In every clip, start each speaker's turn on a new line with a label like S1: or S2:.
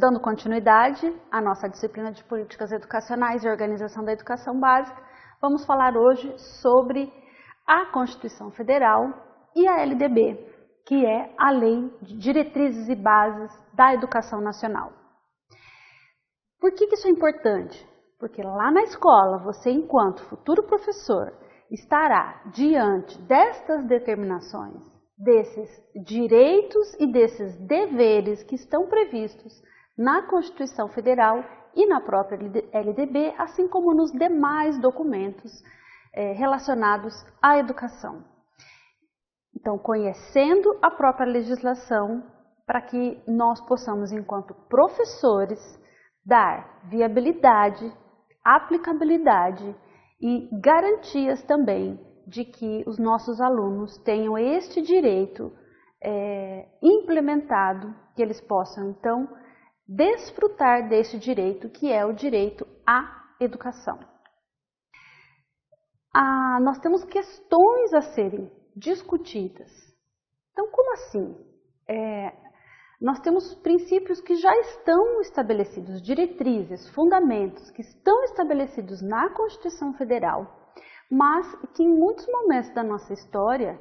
S1: Dando continuidade à nossa disciplina de Políticas Educacionais e Organização da Educação Básica, vamos falar hoje sobre a Constituição Federal e a LDB, que é a Lei de Diretrizes e Bases da Educação Nacional. Por que isso é importante? Porque lá na escola, você, enquanto futuro professor, estará diante destas determinações, desses direitos e desses deveres que estão previstos na Constituição Federal e na própria LDB, assim como nos demais documentos relacionados à educação. Então, conhecendo a própria legislação, para que nós possamos, enquanto professores, dar viabilidade, aplicabilidade e garantias também de que os nossos alunos tenham este direito implementado, que eles possam, então, desfrutar deste direito, que é o direito à educação. Nós temos questões a serem discutidas. Então, como assim? Nós temos princípios que já estão estabelecidos, diretrizes, fundamentos que estão estabelecidos na Constituição Federal, mas que em muitos momentos da nossa história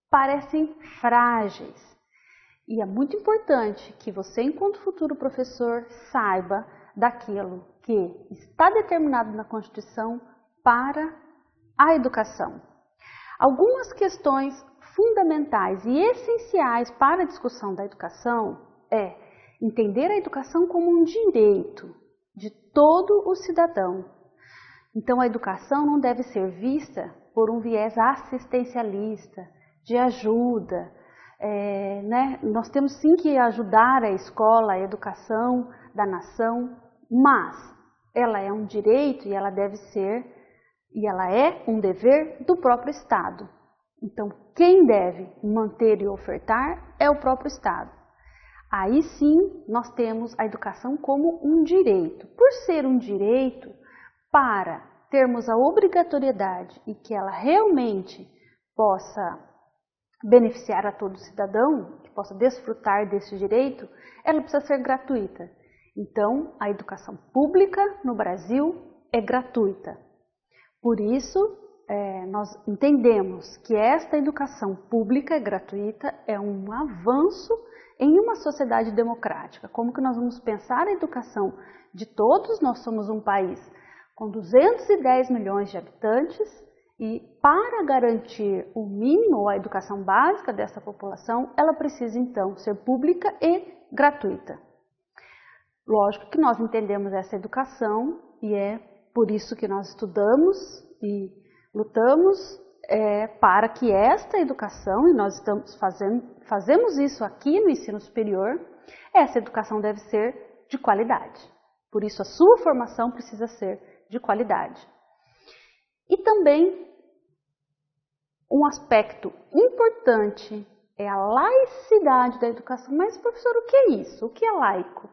S1: parecem frágeis. E é muito importante que você, enquanto futuro professor, saiba daquilo que está determinado na Constituição para a educação. Algumas questões fundamentais e essenciais para a discussão da educação é entender a educação como um direito de todo o cidadão. Então, a educação não deve ser vista por um viés assistencialista, de ajuda. Nós temos sim que ajudar a escola, a educação da nação, mas ela é um direito e ela deve ser, e ela é um dever do próprio Estado. Então, quem deve manter e ofertar é o próprio Estado. Aí sim, nós temos a educação como um direito. Por ser um direito, para termos a obrigatoriedade e que ela realmente possa beneficiar a todo cidadão, que possa desfrutar desse direito, ela precisa ser gratuita. Então, a educação pública no Brasil é gratuita. Por isso, nós entendemos que esta educação pública gratuita é um avanço em uma sociedade democrática. Como que nós vamos pensar a educação de todos? Nós somos um país com 210 milhões de habitantes e para garantir o mínimo, a educação básica dessa população, ela precisa então ser pública e gratuita. Lógico que nós entendemos essa educação e é por isso que nós estudamos e lutamos para que esta educação, e nós fazemos isso aqui no ensino superior, essa educação deve ser de qualidade. Por isso a sua formação precisa ser de qualidade. E também um aspecto importante é a laicidade da educação. Mas, professor, o que é isso? O que é laico?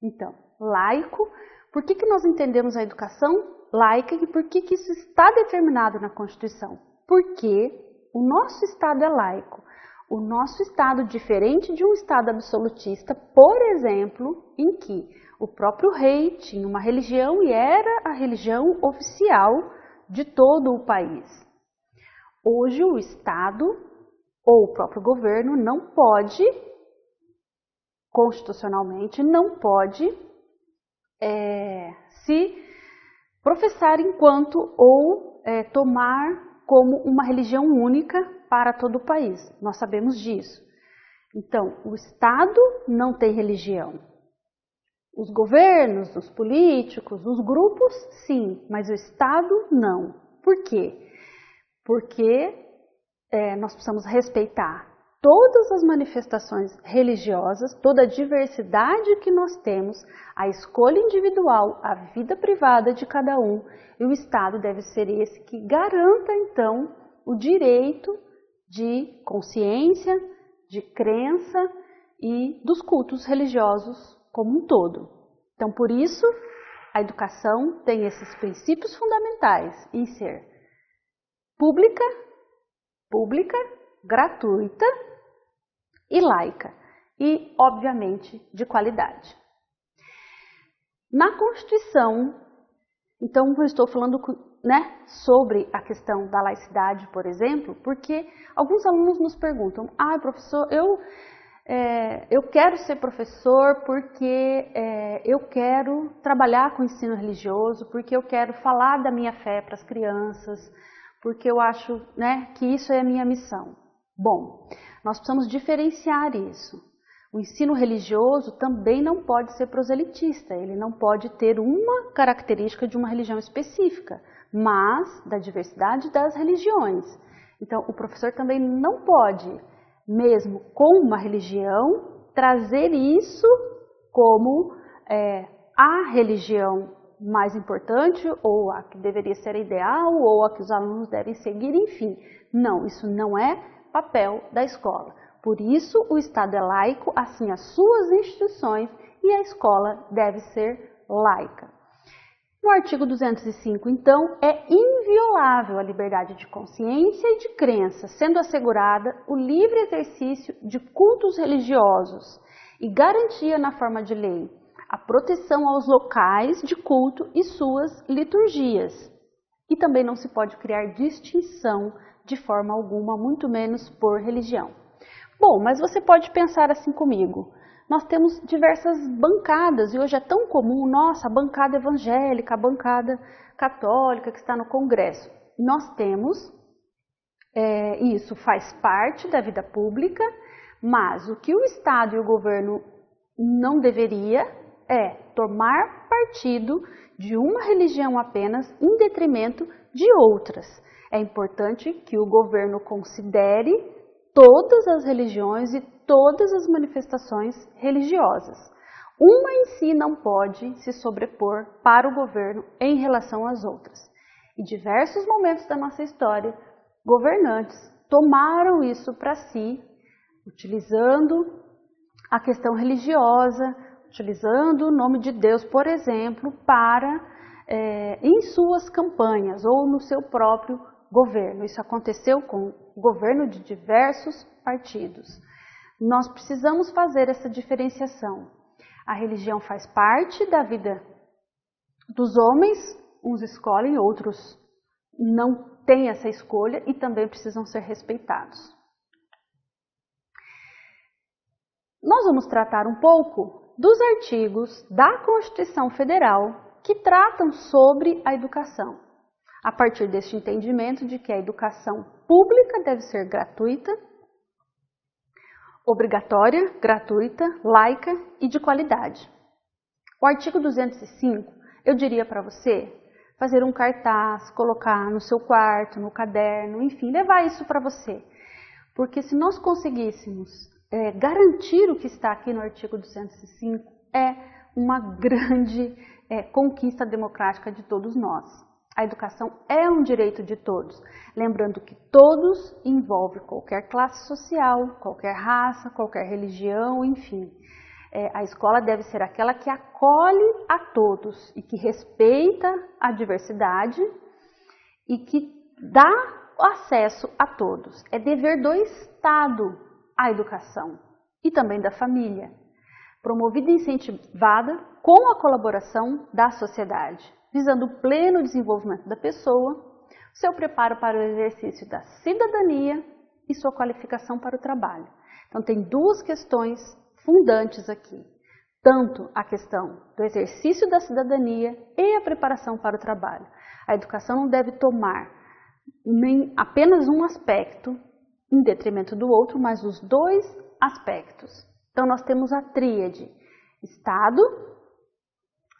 S1: Então, laico, por que nós entendemos a educação laica e por que isso está determinado na Constituição? Porque o nosso Estado é laico. O nosso Estado, diferente de um Estado absolutista, por exemplo, em que o próprio rei tinha uma religião e era a religião oficial de todo o país. Hoje o Estado ou o próprio governo não pode, constitucionalmente, não pode se professar enquanto ou tomar como uma religião única para todo o país. Nós sabemos disso. Então, o Estado não tem religião. Os governos, os políticos, os grupos, sim, mas o Estado não. Por quê? Porque nós precisamos respeitar todas as manifestações religiosas, toda a diversidade que nós temos, a escolha individual, a vida privada de cada um, e o Estado deve ser esse que garanta, então, o direito de consciência, de crença e dos cultos religiosos como um todo. Então, por isso, a educação tem esses princípios fundamentais em ser pública, gratuita e laica. e, obviamente, de qualidade. Na Constituição, então eu estou falando sobre a questão da laicidade, por exemplo, porque alguns alunos nos perguntam, professor, eu quero ser professor porque eu quero trabalhar com ensino religioso, porque eu quero falar da minha fé para as crianças, porque eu acho que isso é a minha missão. Bom, nós precisamos diferenciar isso. O ensino religioso também não pode ser proselitista, ele não pode ter uma característica de uma religião específica, mas da diversidade das religiões. Então, o professor também não pode, mesmo com uma religião, trazer isso como a religião mais importante, ou a que deveria ser ideal, ou a que os alunos devem seguir, enfim. Não, isso não é papel da escola. Por isso, o Estado é laico, assim as suas instituições, e a escola deve ser laica. No artigo 205, então, é inviolável a liberdade de consciência e de crença, sendo assegurada o livre exercício de cultos religiosos e garantia na forma de lei a proteção aos locais de culto e suas liturgias. E também não se pode criar distinção de forma alguma, muito menos por religião. Bom, mas você pode pensar assim comigo. Nós temos diversas bancadas e hoje é tão comum, a bancada evangélica, a bancada católica que está no Congresso. Nós temos, isso faz parte da vida pública, mas o que o Estado e o governo não deveria é tomar partido de uma religião apenas em detrimento de outras. É importante que o governo considere todas as religiões e todas as manifestações religiosas. Uma em si não pode se sobrepor para o governo em relação às outras. Em diversos momentos da nossa história, governantes tomaram isso para si, utilizando a questão religiosa, utilizando o nome de Deus, por exemplo, em suas campanhas ou no seu próprio governo. Isso aconteceu com o governo de diversos partidos. Nós precisamos fazer essa diferenciação. A religião faz parte da vida dos homens, uns escolhem, outros não têm essa escolha e também precisam ser respeitados. Nós vamos tratar um pouco dos artigos da Constituição Federal que tratam sobre a educação, a partir deste entendimento de que a educação pública deve ser gratuita, obrigatória, gratuita, laica e de qualidade. O artigo 205, eu diria para você fazer um cartaz, colocar no seu quarto, no caderno, enfim, levar isso para você. Porque se nós conseguíssemos garantir o que está aqui no artigo 205, é uma grande conquista democrática de todos nós. A educação é um direito de todos, lembrando que todos envolve qualquer classe social, qualquer raça, qualquer religião, enfim. A escola deve ser aquela que acolhe a todos e que respeita a diversidade e que dá acesso a todos. É dever do Estado a educação e também da família, promovida e incentivada com a colaboração da sociedade, visando o pleno desenvolvimento da pessoa, seu preparo para o exercício da cidadania e sua qualificação para o trabalho. Então tem duas questões fundantes aqui, tanto a questão do exercício da cidadania e a preparação para o trabalho. A educação não deve tomar nem apenas um aspecto em detrimento do outro, mas os dois aspectos. Então nós temos a tríade: Estado,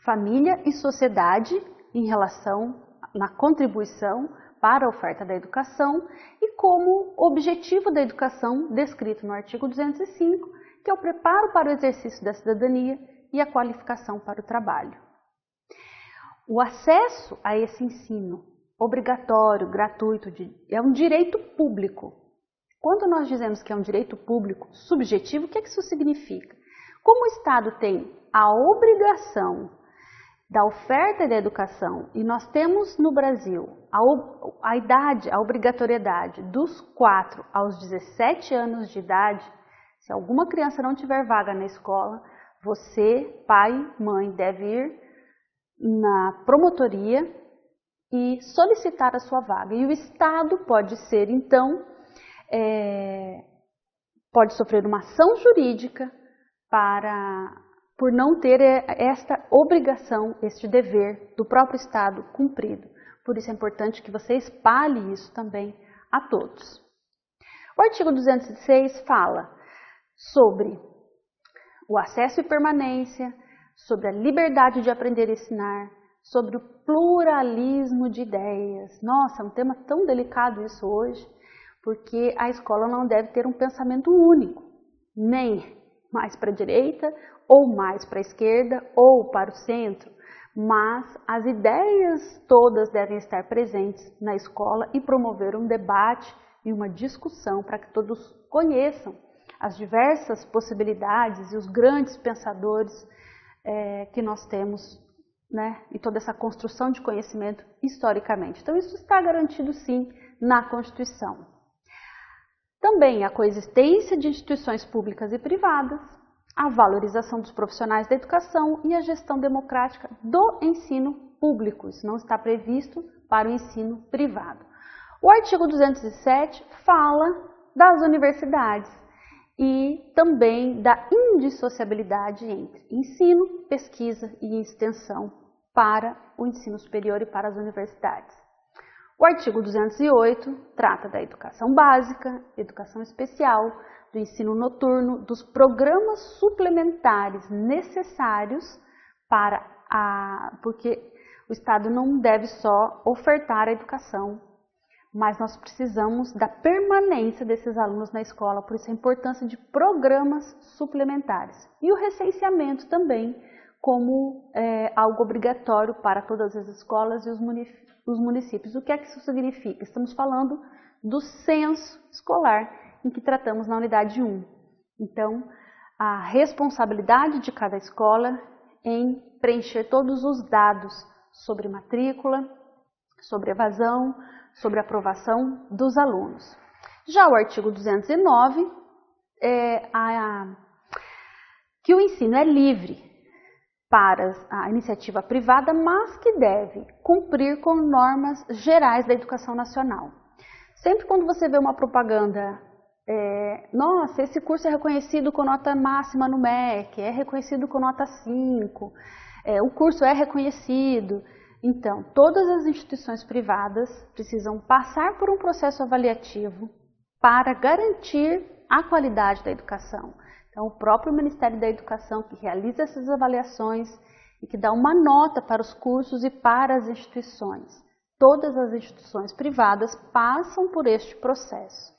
S1: família e sociedade em relação na contribuição para a oferta da educação e como objetivo da educação descrito no artigo 205, que é o preparo para o exercício da cidadania e a qualificação para o trabalho. O acesso a esse ensino obrigatório, gratuito, é um direito público. Quando nós dizemos que é um direito público subjetivo, o que isso significa? Como o Estado tem a obrigação da oferta da educação, e nós temos no Brasil a obrigatoriedade dos 4 aos 17 anos de idade, Se alguma criança não tiver vaga na escola, você, pai, mãe, deve ir na promotoria e solicitar a sua vaga. E o Estado pode ser, então, pode sofrer uma ação jurídica por não ter esta obrigação, este dever do próprio Estado cumprido. Por isso é importante que você espalhe isso também a todos. O artigo 206 fala sobre o acesso e permanência, sobre a liberdade de aprender e ensinar, sobre o pluralismo de ideias. Nossa, é um tema tão delicado isso hoje, porque a escola não deve ter um pensamento único, nem mais para a direita, ou mais para a esquerda, ou para o centro, mas as ideias todas devem estar presentes na escola e promover um debate e uma discussão para que todos conheçam as diversas possibilidades e os grandes pensadores que nós temos, né, e toda essa construção de conhecimento historicamente. Então isso está garantido sim na Constituição. Também a coexistência de instituições públicas e privadas, a valorização dos profissionais da educação e a gestão democrática do ensino público. Isso não está previsto para o ensino privado. O artigo 207 fala das universidades e também da indissociabilidade entre ensino, pesquisa e extensão para o ensino superior e para as universidades. O artigo 208 trata da educação básica, educação especial, do ensino noturno, dos programas suplementares necessários porque o Estado não deve só ofertar a educação, mas nós precisamos da permanência desses alunos na escola, por isso a importância de programas suplementares. E o recenseamento também como algo obrigatório para todas as escolas e os municípios. O que é que isso significa? Estamos falando do censo escolar, em que tratamos na unidade 1. Então, a responsabilidade de cada escola em preencher todos os dados sobre matrícula, sobre evasão, sobre aprovação dos alunos. Já o artigo 209 que o ensino é livre para a iniciativa privada, mas que deve cumprir com normas gerais da educação nacional. Sempre quando você vê uma propaganda, nossa, esse curso é reconhecido com nota máxima no MEC, é reconhecido com nota 5, o curso é reconhecido. Então, todas as instituições privadas precisam passar por um processo avaliativo para garantir a qualidade da educação. Então, o próprio Ministério da Educação que realiza essas avaliações e que dá uma nota para os cursos e para as instituições. Todas as instituições privadas passam por este processo.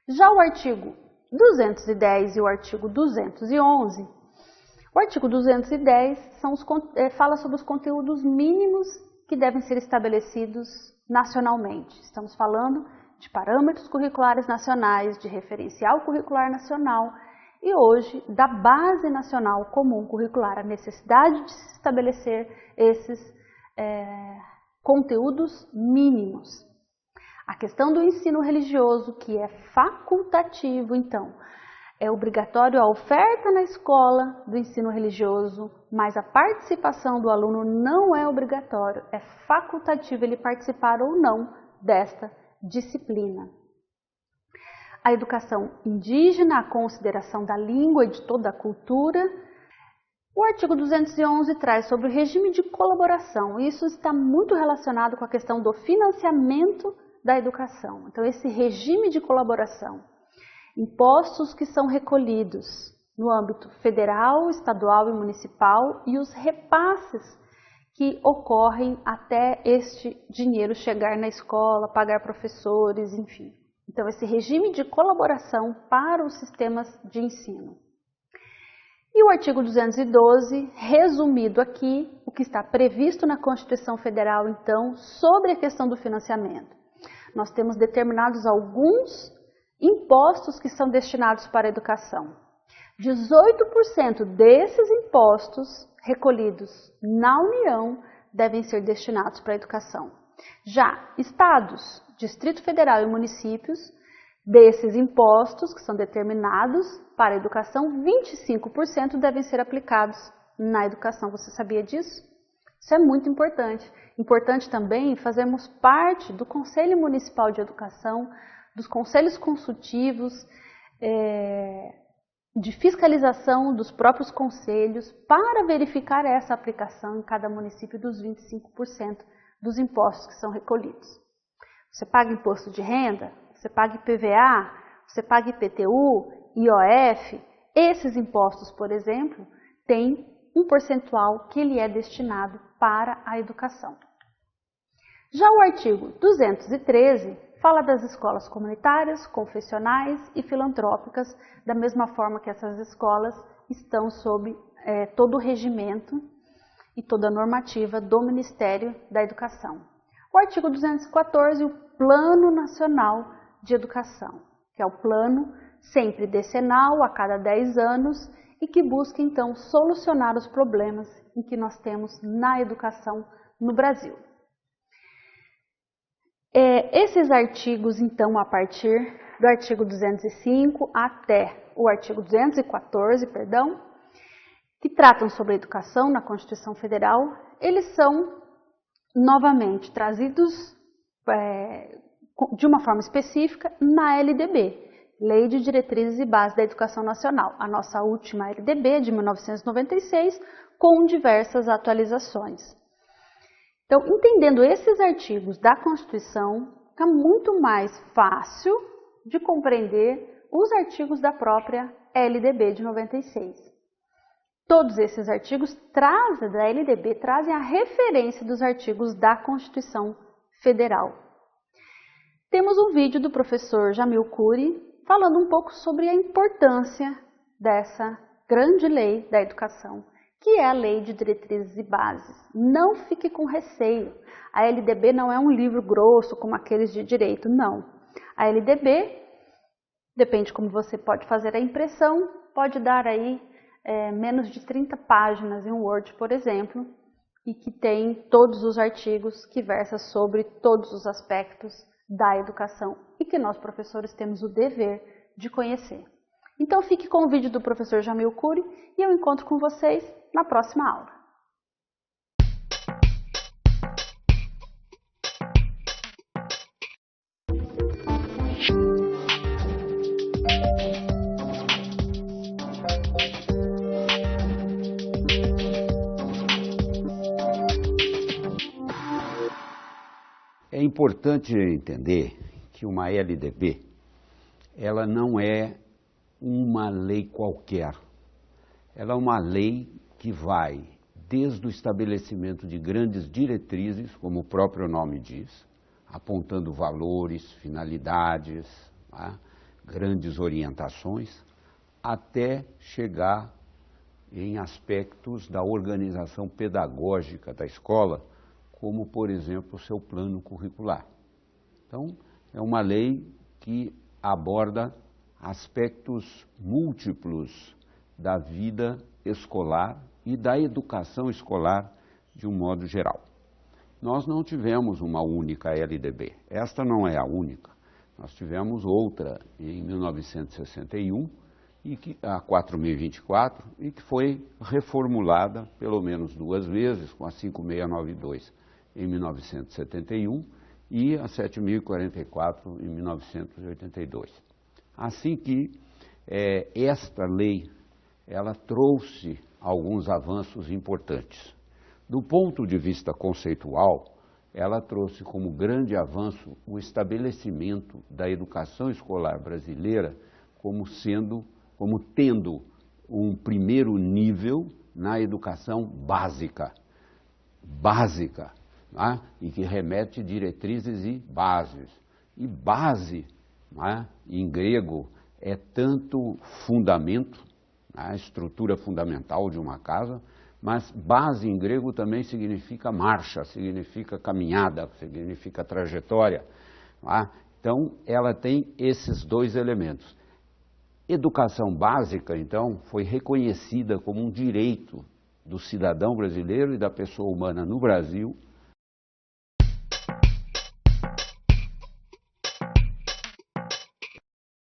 S1: Já o artigo 210 e o artigo 211, o artigo 210 fala sobre os conteúdos mínimos que devem ser estabelecidos nacionalmente. Estamos falando de parâmetros curriculares nacionais, de referencial curricular nacional e hoje da Base Nacional Comum Curricular, a necessidade de se estabelecer esses conteúdos mínimos. A questão do ensino religioso, que é facultativo, então, é obrigatório a oferta na escola do ensino religioso, mas a participação do aluno não é obrigatório, é facultativo ele participar ou não desta disciplina. A educação indígena, a consideração da língua e de toda a cultura. O artigo 211 traz sobre o regime de colaboração. Isso está muito relacionado com a questão do financiamento da educação. Então, esse regime de colaboração, impostos que são recolhidos no âmbito federal, estadual e municipal e os repasses que ocorrem até este dinheiro chegar na escola, pagar professores, enfim. Então, esse regime de colaboração para os sistemas de ensino. E o artigo 212, resumido aqui, o que está previsto na Constituição Federal, então, sobre a questão do financiamento. Nós temos determinados alguns impostos que são destinados para a educação. 18% desses impostos recolhidos na União devem ser destinados para a educação. Já estados, Distrito Federal e municípios Desses impostos que são determinados para a educação, 25% devem ser aplicados na educação. Você sabia disso? Isso é muito importante. Importante também fazermos parte do Conselho Municipal de Educação, dos conselhos consultivos, de fiscalização dos próprios conselhos para verificar essa aplicação em cada município dos 25% dos impostos que são recolhidos. Você paga imposto de renda, você paga IPVA, você paga IPTU, IOF. Esses impostos, por exemplo, têm um percentual que ele é destinado para a educação. Já o artigo 213 fala das escolas comunitárias, confessionais e filantrópicas, da mesma forma que essas escolas estão sob todo o regimento e toda a normativa do Ministério da Educação. O artigo 214, o Plano Nacional de Educação, que é o plano sempre decenal, a cada 10 anos, e que busca então solucionar os problemas em que nós temos na educação no Brasil. Esses artigos, então, a partir do artigo 205 até o artigo 214, que tratam sobre a educação na Constituição Federal, eles são novamente trazidos de uma forma específica na LDB, Lei de Diretrizes e Bases da Educação Nacional, a nossa última LDB de 1996, com diversas atualizações. Então, entendendo esses artigos da Constituição, fica muito mais fácil de compreender os artigos da própria LDB de 96. Todos esses artigos da LDB trazem a referência dos artigos da Constituição Federal. Temos um vídeo do professor Jamil Cury falando um pouco sobre a importância dessa grande lei da educação, que é a Lei de Diretrizes e Bases. Não fique com receio. A LDB não é um livro grosso como aqueles de direito, não. A LDB, depende como você pode fazer a impressão, pode dar aí menos de 30 páginas em Word, por exemplo, e que tem todos os artigos que versam sobre todos os aspectos da educação e que nós, professores, temos o dever de conhecer. Então, fique com o vídeo do professor Jamil Cury e eu encontro com vocês na próxima aula.
S2: É importante entender que uma LDB, ela não é uma lei qualquer. Ela é uma lei que vai desde o estabelecimento de grandes diretrizes, como o próprio nome diz, apontando valores, finalidades, grandes orientações, até chegar em aspectos da organização pedagógica da escola, como, por exemplo, o seu plano curricular. Então, é uma lei que aborda aspectos múltiplos da vida escolar e da educação escolar de um modo geral. Nós não tivemos uma única LDB, esta não é a única. Nós tivemos outra em 1961, a 4024, e que foi reformulada pelo menos 2 vezes, com a 5692 em 1971 e a 7044 em 1982. Assim que esta lei, ela trouxe alguns avanços importantes. Do ponto de vista conceitual, ela trouxe como grande avanço o estabelecimento da educação escolar brasileira como tendo um primeiro nível na educação básica, e que remete diretrizes e bases. E base, em grego, é tanto fundamento, a estrutura fundamental de uma casa, mas base em grego também significa marcha, significa caminhada, significa trajetória. Então, ela tem esses 2 elementos. Educação básica, então, foi reconhecida como um direito do cidadão brasileiro e da pessoa humana no Brasil,